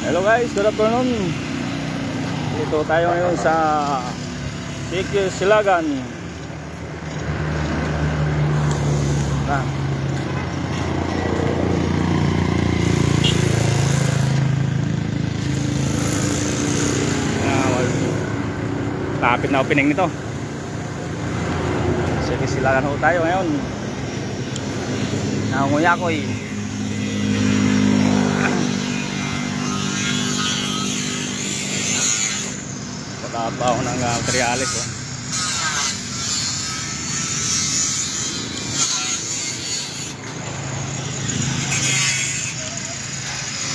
Hello guys, good afternoon. Dito tayo ngayon sa Sikis Silagan. Lapit na opening nito. Sikis Silagan ho tayo ngayon. Nangunguya ko eh. Patabaw ng materialis oh.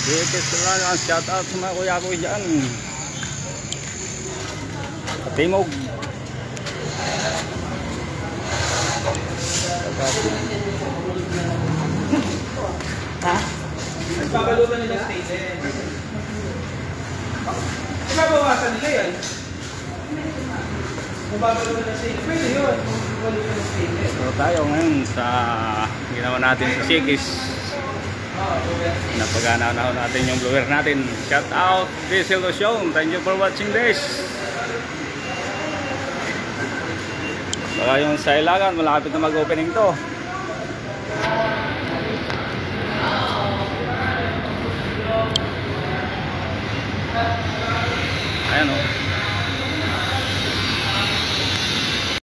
Sikis Silagan, shout out sa mga kuya ko dyan. Timog. Ha? Nagbabalutan nila stainless. Ibabawasan nila yan. Nagbabalutan nila stainless. Pwede yun. Nagbabalutan nila stainless. So tayo ngayon sa ginawa natin sa Sikis. Napagana na natin yung blower natin. Shout out Diesel Lotion. Thank you for watching this. Baka yung sa Ilagan malapit na mag-opening to.